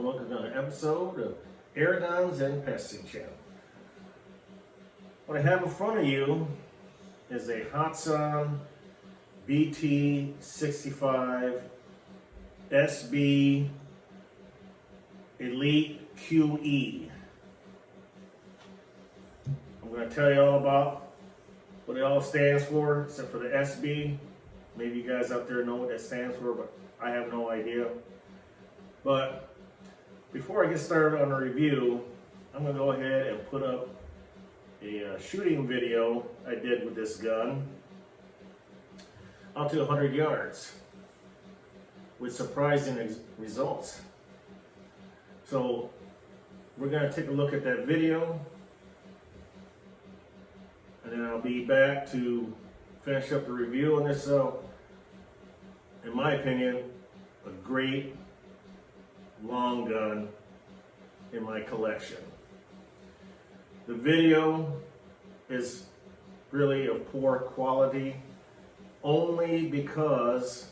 welcome to another episode of Airguns and Testing Channel. What I have in front of you is a Hatsan BT65 SB Elite QE. I'm going to tell you all about what it all stands for, except for the SB. Maybe you guys out there know what that stands for, but I have no idea. But before I get started on the review, I'm going to go ahead and put up a shooting video I did with this gun out to 100 yards with surprising results. So we're going to take a look at that video, and then I'll be back to finish up the review on this. So, in my opinion, a great long gun in my collection. The video is really of poor quality only because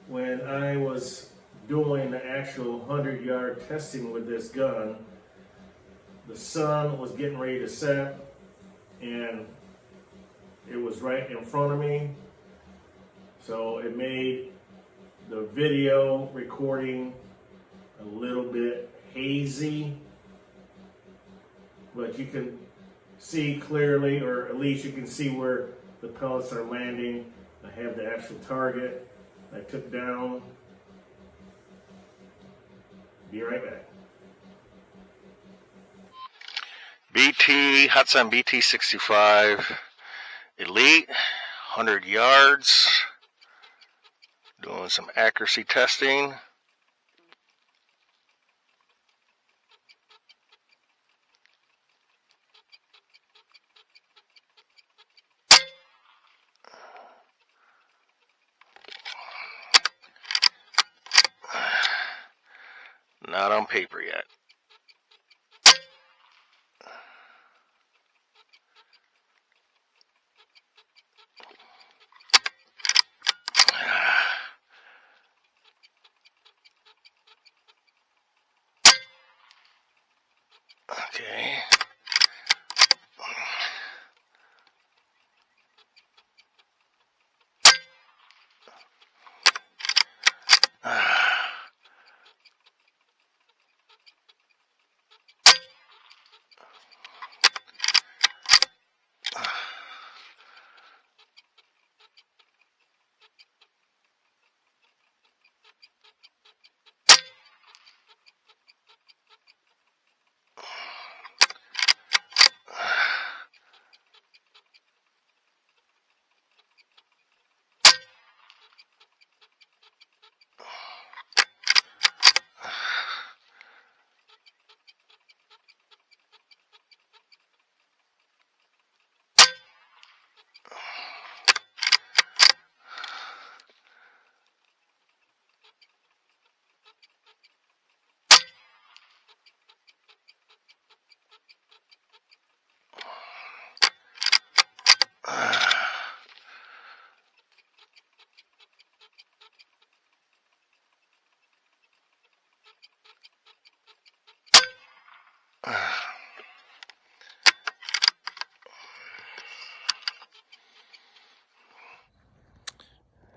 when I was doing the actual 100-yard testing with this gun, the sun was getting ready to set and it was right in front of me, so it made the video recording a little bit hazy, but you can see clearly, or at least you can see where the pellets are landing. I have the actual target I took down. Be right back. Hatsan BT65 Elite, 100 yards, doing some accuracy testing. Not on paper yet. Okay.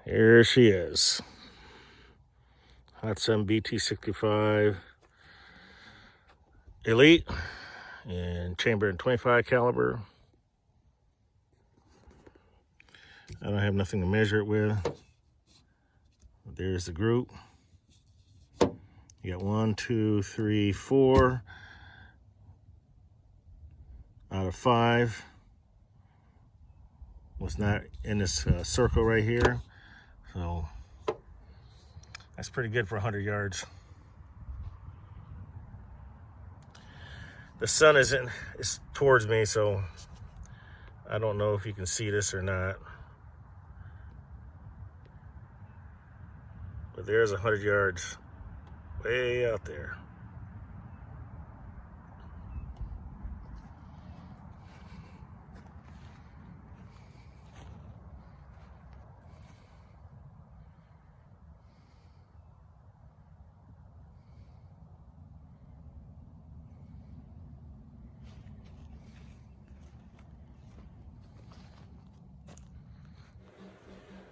Here she is. Hatsan BT65 Elite and chamber in 25 caliber. I don't have nothing to measure it with. There's the group. You got 1, 2, 3, 4 out of 5 was not in this circle right here. So that's pretty good for 100 yards. The sun it's towards me, so I don't know if you can see this or not. But there's 100 yards way out there.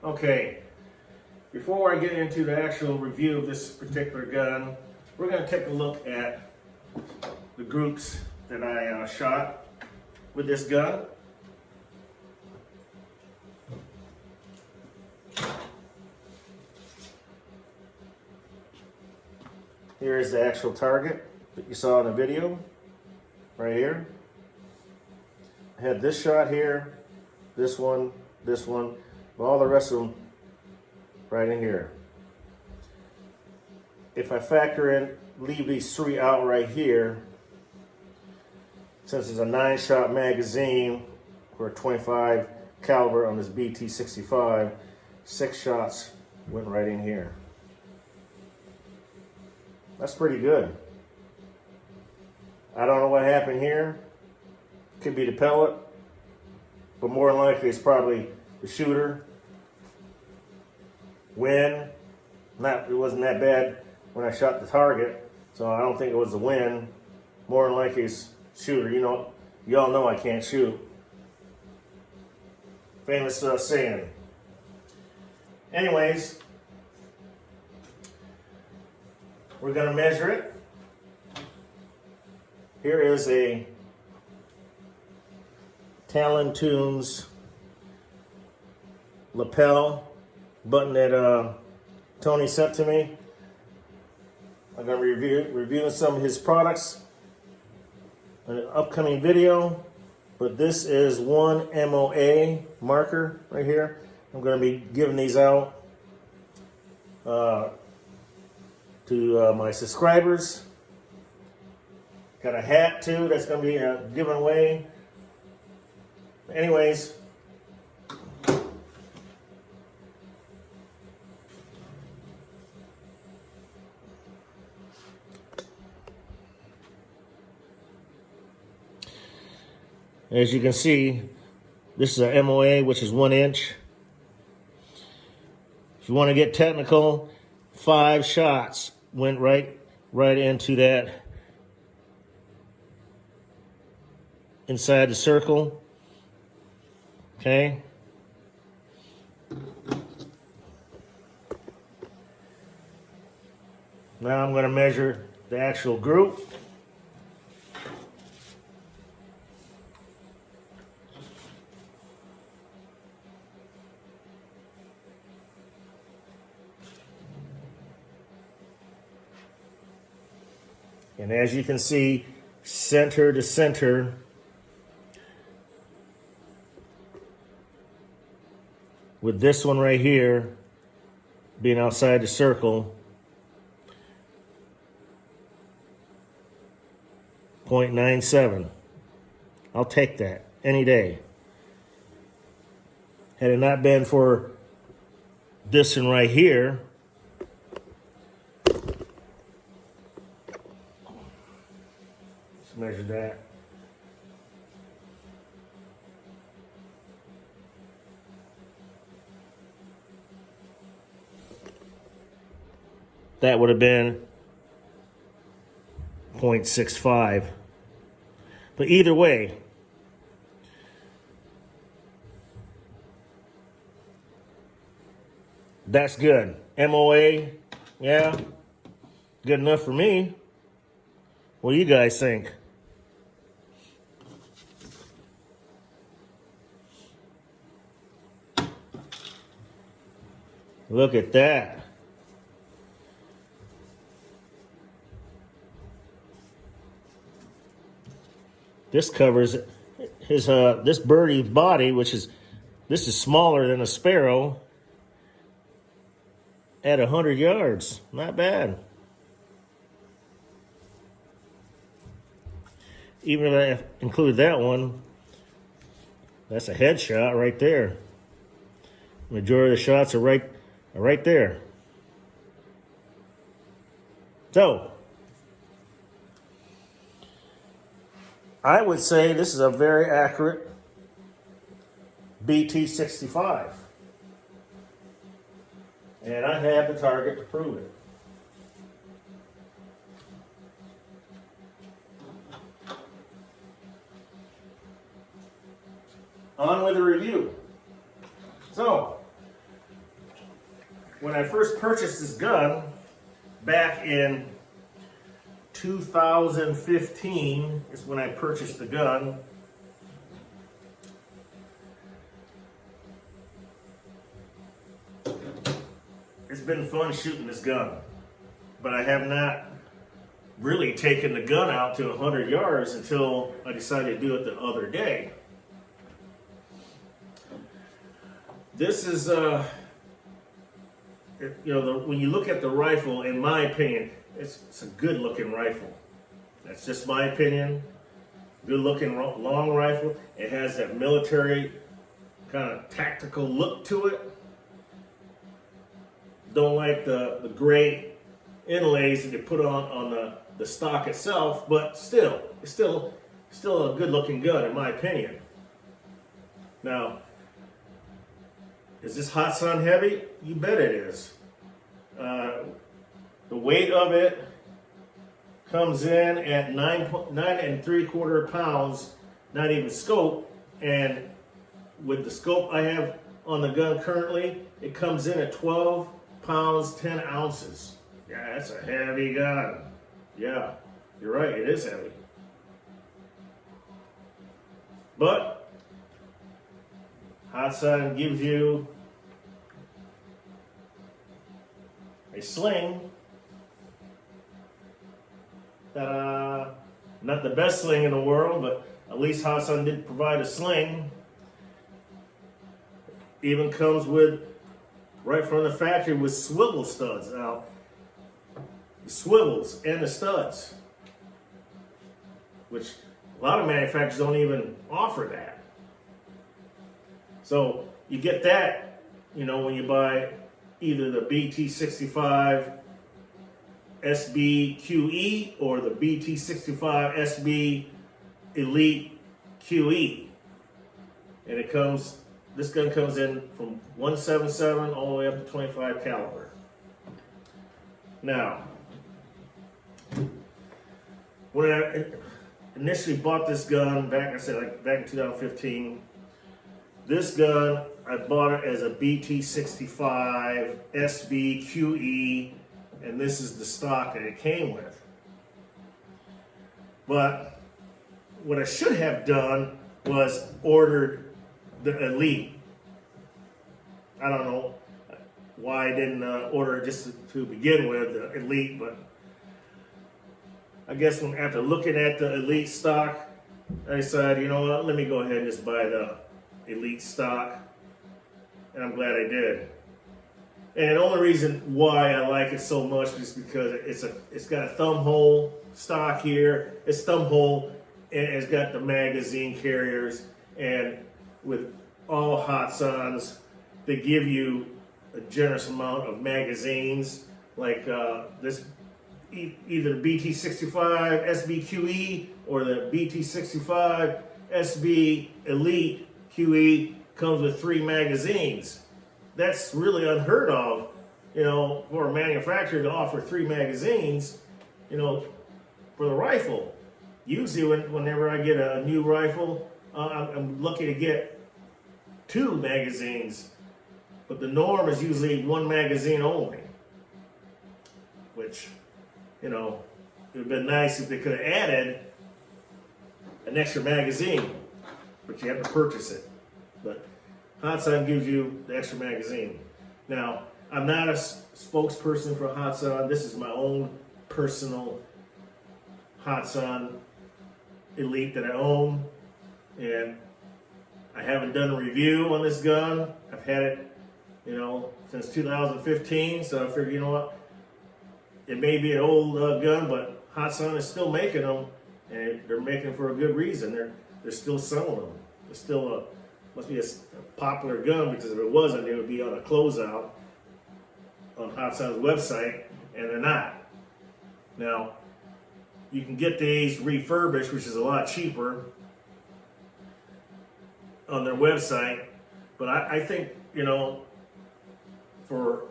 Okay, before I get into the actual review of this particular gun, we're going to take a look at the groups that I shot with this gun. Here is the actual target that you saw in the video, right here. I had this shot here, this one, all the rest of them right in here. If I factor in, leave these three out right here, since it's a 9-shot magazine or a 25 caliber on this BT65, 6 shots went right in here. That's pretty good. I don't know what happened here. Could be the pellet, but more than likely it's probably the shooter. Wind. It wasn't that bad when I shot the target, so I don't think it was the wind. More than likely it's shooter. You know, y'all know I can't shoot. Famous saying. Anyways, we're gonna measure it. Here is a Talon Tunes lapel button that Tony sent to me. I'm going to be reviewing some of his products in an upcoming video, but this is one MOA marker right here. I'm going to be giving these out to my subscribers. Got a hat too that's going to be given away. Anyways, as you can see, this is a MOA, which is 1 inch. If you want to get technical, 5 shots went right into that inside the circle. Okay. Now I'm going to measure the actual group. And as you can see, center to center, with this one right here being outside the circle, 0.97. I'll take that any day. Had it not been for this one right here, let's measure that. That would have been 0.65. But either way, that's good. MOA, yeah, good enough for me. What do you guys think? Look at that. This covers his this birdie's body, this is smaller than a sparrow, at 100 yards. Not bad. Even if I include that one, that's a headshot right there. Majority of the shots are right there. So, I would say this is a very accurate BT65. And I have the target to prove it. On with the review. So, when I first purchased this gun back in 2015 is when I purchased the gun. It's been fun shooting this gun, but I have not really taken the gun out to 100 yards until I decided to do it the other day. This is, when you look at the rifle, in my opinion, it's a good looking rifle. That's just my opinion. Good looking long rifle. It has that military kind of tactical look to it. Don't like the gray inlays that they put on the stock itself, but still, it's still a good looking gun in my opinion. Now, is this Hatsan heavy? You bet it is. The weight of it comes in at 9.75 pounds, not even scope, and with the scope I have on the gun currently, it comes in at 12 pounds 10 ounces. Yeah, that's a heavy gun. Yeah, you're right, it is heavy. But Hatsan gives you a sling. Not the best sling in the world, but at least Hatsan did provide a sling. Even comes with, right from the factory, with swivel studs. Now, the swivels and the studs, which a lot of manufacturers don't even offer that. So you get that, when you buy either the BT65 SB QE or the BT65 SB Elite QE. And this gun comes in from 177 all the way up to 25 caliber. Now, when I initially bought this gun back in 2015, this gun, I bought it as a BT65 SB QE, and this is the stock that it came with. But what I should have done was ordered the Elite. I don't know why I didn't order it just to begin with, the Elite, but I guess after looking at the Elite stock, I decided, you know what, let me go ahead and just buy the Elite stock, and I'm glad I did. And the only reason why I like it so much is because it's got a thumb hole stock here. It's thumb hole, and it's got the magazine carriers. And with all Hatsans, they give you a generous amount of magazines, like this, either the BT65 SB-QE or the BT65 SB Elite QE comes with 3 magazines. That's really unheard of, for a manufacturer to offer 3 magazines, for the rifle. Usually whenever I get a new rifle, I'm lucky to get 2 magazines, but the norm is usually 1 magazine only, which, it would have been nice if they could have added an extra magazine, but you have to purchase it. But Hatsan gives you the extra magazine. Now, I'm not a spokesperson for Hatsan. This is my own personal Hatsan Elite that I own, and I haven't done a review on this gun. I've had it, since 2015, so I figured, it may be an old gun, but Hatsan is still making them, and they're making them for a good reason. They're still selling them. They're still must be a popular gun, because if it wasn't, it would be on a closeout on Hatsan's website, and they're not. Now, you can get these refurbished, which is a lot cheaper, on their website, but I think, for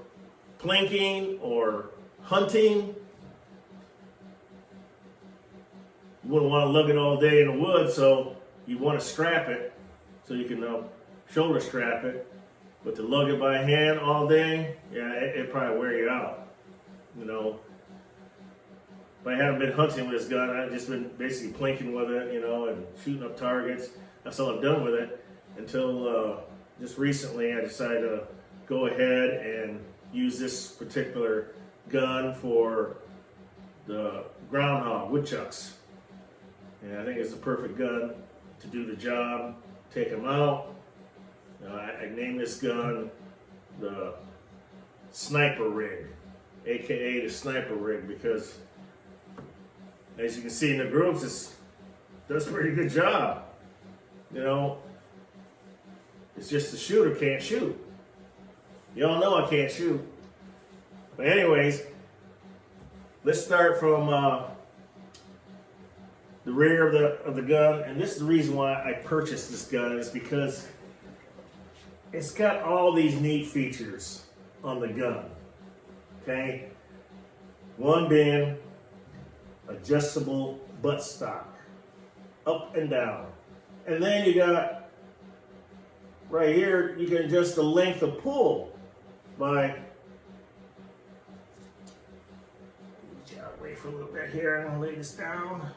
plinking or hunting, you wouldn't want to lug it all day in the woods, so you want to strap it, so you can shoulder strap it, But to lug it by hand all day, yeah, it probably wear you out. You know, if I hadn't been hunting with this gun, I've just been basically plinking with it, you know, and shooting up targets. That's all I've done with it until just recently I decided to go ahead and use this particular gun for the groundhog woodchucks. And I think it's the perfect gun to do the job, take them out. I named this gun the Sniper Rig, aka the Sniper Rig, because as you can see in the groups, it does a pretty good job. You know, it's just the shooter can't shoot. Y'all know I can't shoot. But anyways, let's start from the rear of the gun, and this is the reason why I purchased this gun, is because it's got all these neat features on the gun. Okay, one being adjustable buttstock, up and down, and then you got right here you can adjust the length of pull by. Wait for a little bit here. I'm gonna lay this down.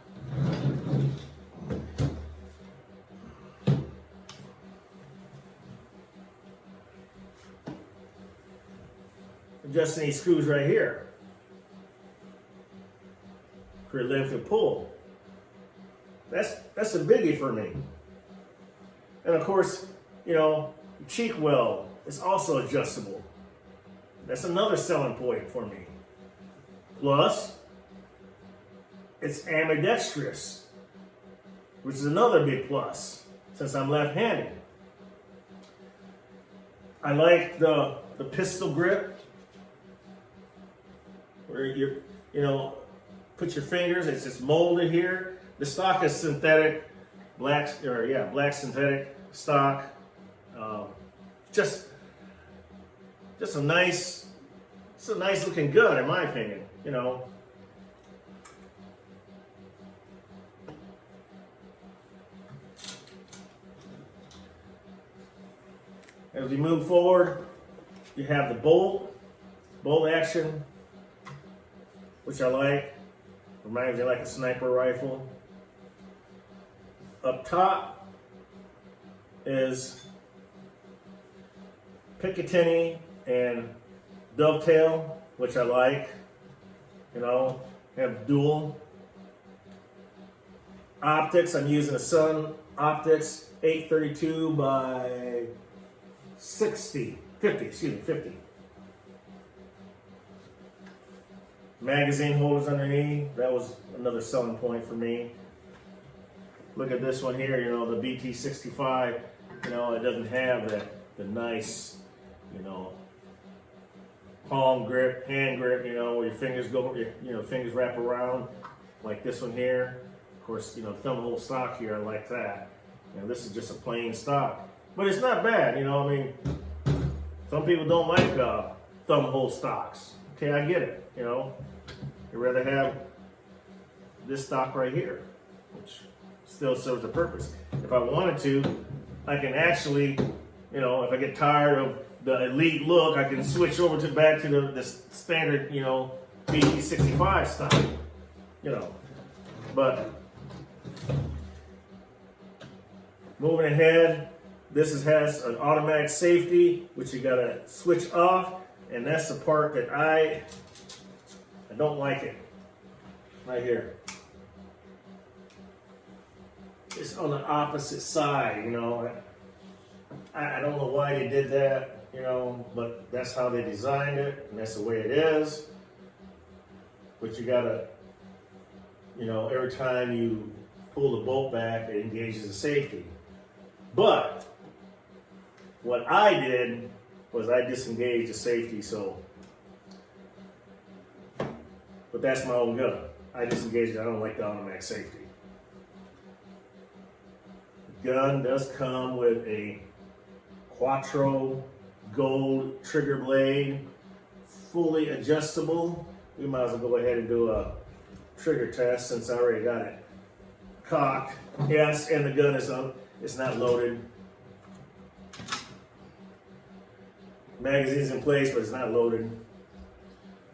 Adjusting these screws right here for length and pull. That's a biggie for me. And of course, you know, cheek weld is also adjustable. That's another selling point for me. Plus, it's ambidextrous, which is another big plus since I'm left-handed. I like the pistol grip, where you put your fingers. It's just molded here. The stock is synthetic, black synthetic stock. Just a nice looking gun in my opinion. You know. As we move forward, you have the bolt action, which I like. Reminds me like a sniper rifle. Up top is Picatinny and dovetail, which I like. You know, have dual optics. I'm using a Sun Optics 832 by 50. Magazine holders underneath. That was another selling point for me. Look at this one here, you know, the BT65. You know, it doesn't have the nice, you know, palm grip, hand grip, you know, where your fingers go, fingers wrap around, like this one here. Of course, you know, thumb hole stock here, I like that. You know, this is just a plain stock. But it's not bad, you know, I mean, some people don't like thumb hole stocks. Okay, I get it, you know. You'd rather have this stock right here, which still serves a purpose. If I wanted to, I can actually, you know, if I get tired of the Elite look, I can switch over back to the standard, you know, BT65 stock, you know. But moving ahead, this has an automatic safety, which you gotta switch off, and that's the part that I don't like it. Right here. It's on the opposite side, you know. I don't know why they did that, you know, but that's how they designed it, and that's the way it is. But you gotta, you know, every time you pull the bolt back, it engages the safety. But what I did was I disengaged the safety, but that's my own gun. I disengaged it. I don't like the automatic safety. The gun does come with a Quattro gold trigger blade, fully adjustable. We might as well go ahead and do a trigger test since I already got it cocked. Yes, and the gun is up. It's not loaded. Magazine's in place, but it's not loaded.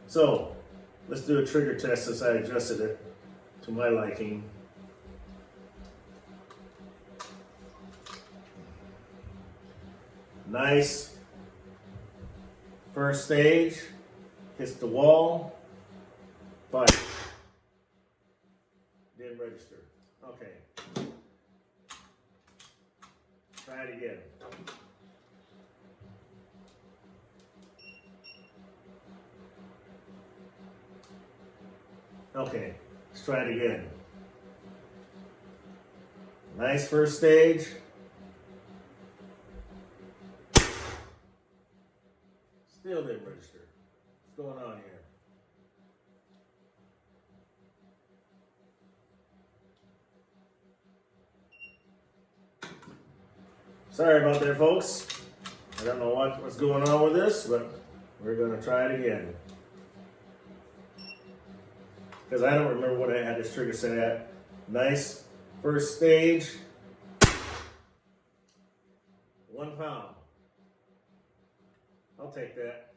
So let's do a trigger test since I adjusted it to my liking. Nice. First stage, hits the wall, fire. Didn't register. Okay. Try it again. Okay, let's try it again. Nice first stage. Still didn't register. What's going on here? Sorry about that, folks. I don't know what's going on with this, but we're going to try it again. Because I don't remember what I had this trigger set at. Nice first stage. 1 pound. I'll take that.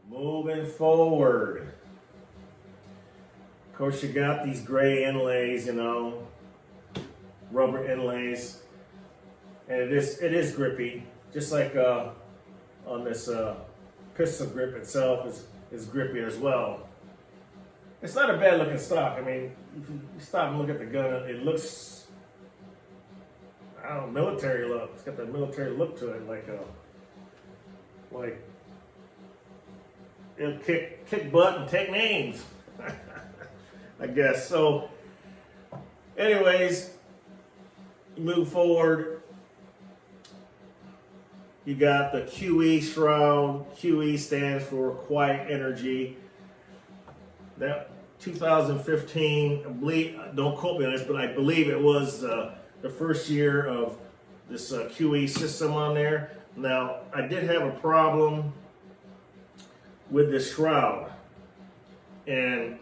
Moving forward. Of course, you got these gray inlays, you know, rubber inlays, and it is grippy, just like on this pistol grip itself is grippy as well. It's not a bad looking stock. I mean, if you stop and look at the gun, it looks, I don't know, military look. It's got that military look to it, like it'll kick butt and take names. I guess. So, anyways, you move forward. You got the QE shroud. QE stands for Quiet Energy. That 2015, I believe, don't quote me on this, but I believe it was the first year of this QE system on there. Now, I did have a problem with this shroud. And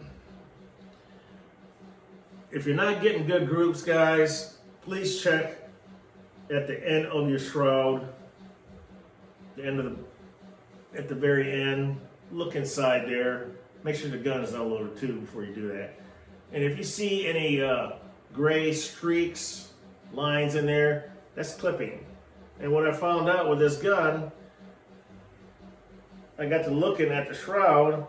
if you're not getting good groups, guys, please check at the end of your shroud, at the very end. Look inside there. Make sure the gun is unloaded too before you do that. And if you see any gray streaks, lines in there, that's clipping. And what I found out with this gun, I got to looking at the shroud,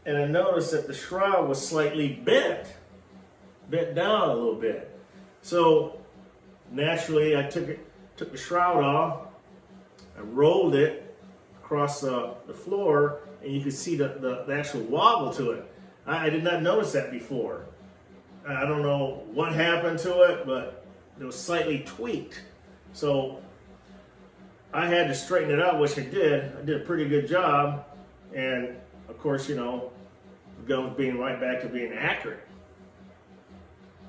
and I noticed that the shroud was slightly bent down a little bit. So naturally, I took the shroud off, I rolled it across the floor, and you could see the actual wobble to it. I did not notice that before. I don't know what happened to it, but it was slightly tweaked. So I had to straighten it out, which I did. I did a pretty good job. And of course, you know, the gun was being right back to being accurate.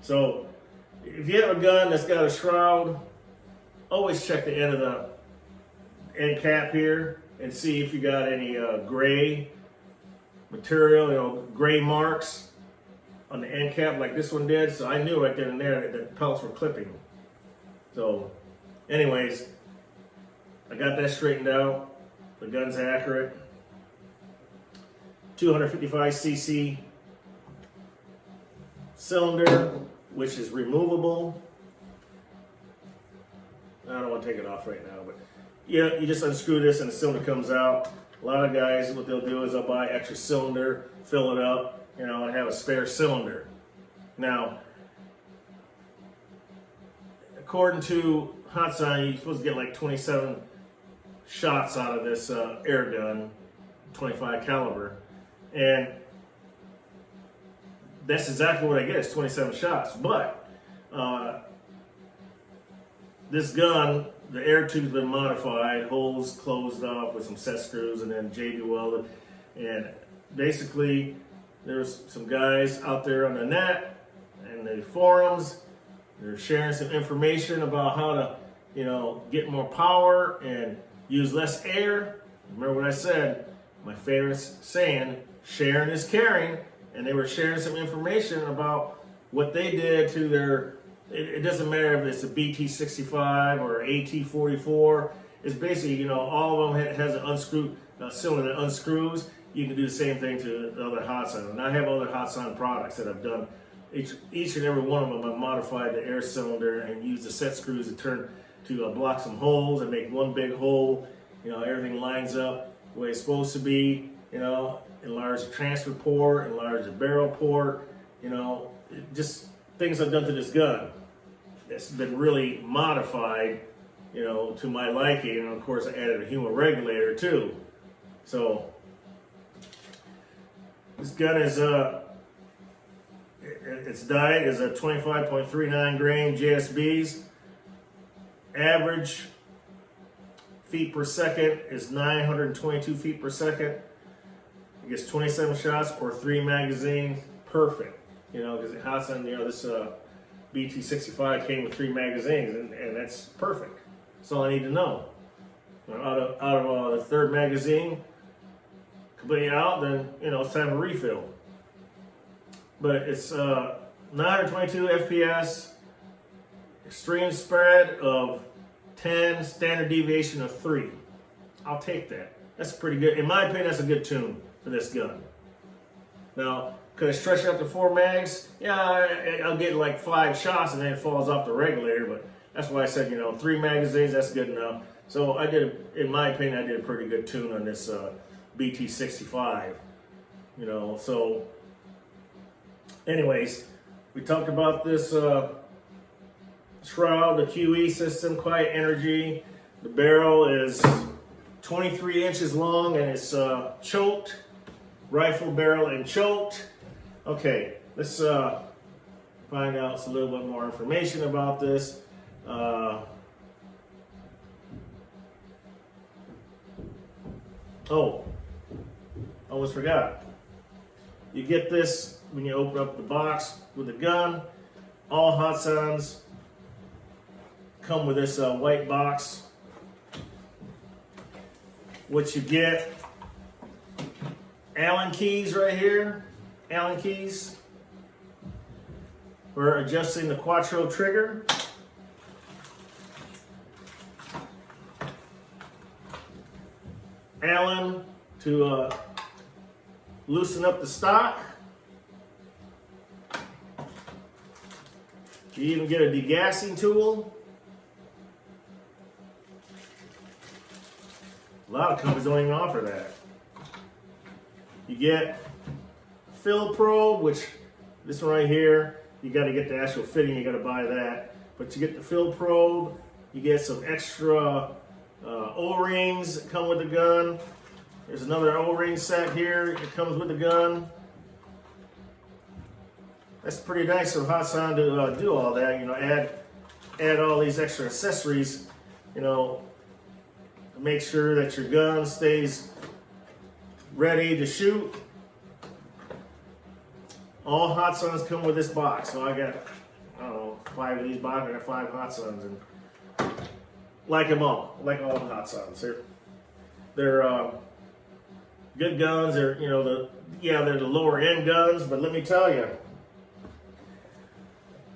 So if you have a gun that's got a shroud, always check the end of the end cap here and see if you got any gray material, you know, gray marks on the end cap like this one did. So I knew right then and there that the pellets were clipping. So anyways, I got that straightened out. The gun's accurate. 255cc cylinder, which is removable. I don't want to take it off right now, but yeah, you just unscrew this and the cylinder comes out. A lot of guys, what they'll do is they'll buy extra cylinder, fill it up, you know, and have a spare cylinder. Now, according to Hatsan, you're supposed to get like 27 shots out of this air gun, 25 caliber, and that's exactly what I get, is 27 shots. But this gun, the air tube's been modified, holes closed off with some set screws and then JB welded. And basically, there's some guys out there on the net and the forums, they're sharing some information about how to, you know, get more power and use less air. Remember what I said, my favorite saying, sharing is caring. And they were sharing some information about what they did to their, it doesn't matter if it's a BT65 or AT44, it's basically, you know, all of them has an unscrew, cylinder that unscrews. You can do the same thing to the other Hatsan. And I have other Hatsan products that I've done. Each and every one of them, I've modified the air cylinder and used the set screws to block some holes and make one big hole. You know, everything lines up the way it's supposed to be. You know, enlarge the transfer port, enlarge the barrel port. You know, just things I've done to this gun. It's been really modified, you know, to my liking. And of course, I added a human regulator too. So this gun is its diet is a 25.39 grain JSBs. Average feet per second is 922 feet per second. It gets 27 shots or 3 magazines. Perfect. You know, because Hatsan, you know, this BT65 came with 3 magazines, and that's perfect. That's all I need to know. Out of the third magazine completely out, then, you know, it's time to refill. But it's 922 FPS, extreme spread of 10, standard deviation of 3. I'll take that. That's pretty good. In my opinion, that's a good tune for this gun. Now, could I stretch it up to 4 mags? Yeah, I'll get like 5 shots and then it falls off the regulator, but that's why I said, you know, 3 magazines, that's good enough. So I did, in my opinion, I did a pretty good tune on this BT65. You know, so anyways, we talked about this shroud, the QE system, quiet energy. The barrel is 23 inches long and it's choked, rifle barrel and choked. Okay, let's find out a little bit more information about this. Oh, almost forgot. You get this when you open up the box with the gun. All Hatsans come with this white box. What you get, Allen keys right here. Allen keys for adjusting the Quattro trigger. Allen to loosen up the stock. You even get a degassing tool. A lot of companies don't even offer that. You get fill probe, which this one right here, you got to get the actual fitting, you got to buy that. But you get the fill probe, you get some extra O-rings that come with the gun. There's another O-ring set here, it comes with the gun. That's pretty nice of Hatsan to do all that, you know, add all these extra accessories, you know, to make sure that your gun stays ready to shoot. All Hatsans come with this box, so I got, I don't know, 5 of these boxes. I got 5 Hatsans, and like them all. I like all the Hatsans. They're good guns. They're, you know, they're the lower end guns, but let me tell you,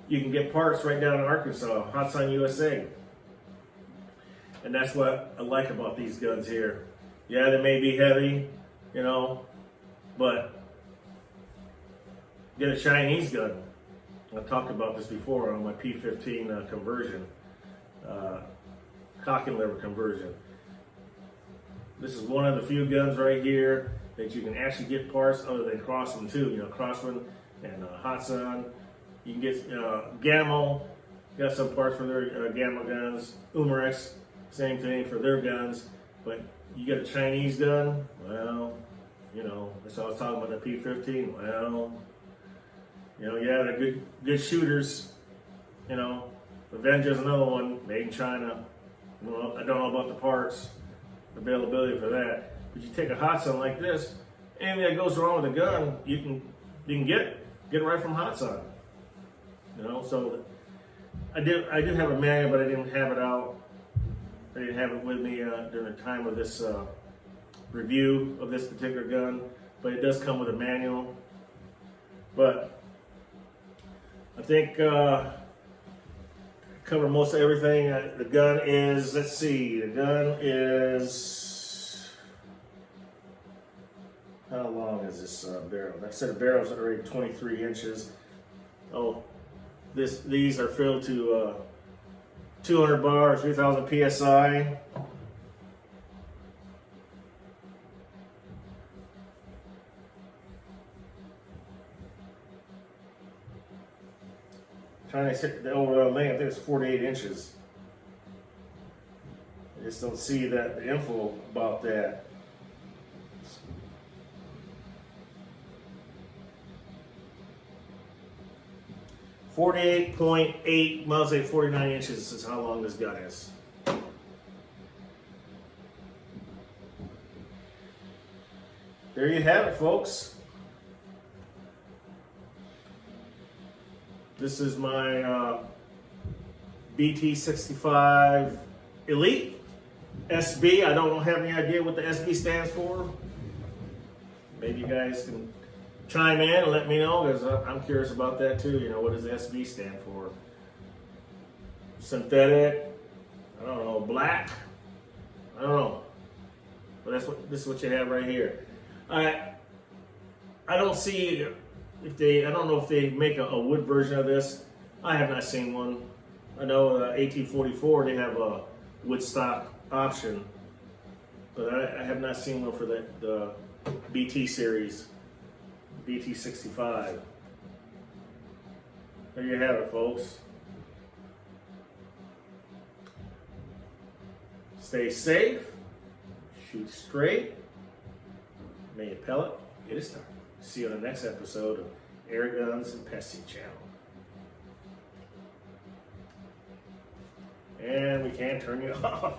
you can get parts right down in Arkansas, Hatsan USA. And that's what I like about these guns here. Yeah, they may be heavy, you know, but get a Chinese gun. I've talked about this before on my P15 conversion, cock and lever conversion. This is one of the few guns right here that you can actually get parts other than Crossman too. You know, Crossman and Hatsan. You can get Gamma, got some parts for their Gamma guns. Pnuematics, same thing for their guns. But you get a Chinese gun, well, you know, that's all I was talking about, the P15. Well, you know, yeah, they're good shooters. You know, Avenger's another one, made in China. Well, I don't know about the parts, availability for that. But you take a Hatsan like this, anything that goes wrong with the gun, you can get it right from Hatsan. You know, so I did have a manual, but I didn't have it out. I didn't have it with me during the time of this review of this particular gun, but it does come with a manual. But I think cover most of everything. The gun is, let's see, the gun is, how long is this barrel? Like I said, the barrel's already 23 inches. Oh, these are filled to 200 bar, 3000 psi. Trying to hit the overall length, I think it's 48 inches. I just don't see that the info about that. .8, well, I'll say 49 inches is how long this gun is. There you have it, folks. This is my BT65 Elite SB. I don't have any idea what the SB stands for. Maybe you guys can chime in and let me know, because I'm curious about that too. You know, what does SB stand for? Synthetic? I don't know. Black? I don't know. But this is what you have right here. I don't see if they, I don't know if they make a wood version of this. I have not seen one. I know AT-44, they have a wood stock option, but I have not seen one for the BT series, BT65. There you have it, folks. Stay safe, shoot straight, may your pellet get a start. See you on the next episode of Airguns and Pesty Channel. And we can't turn you off.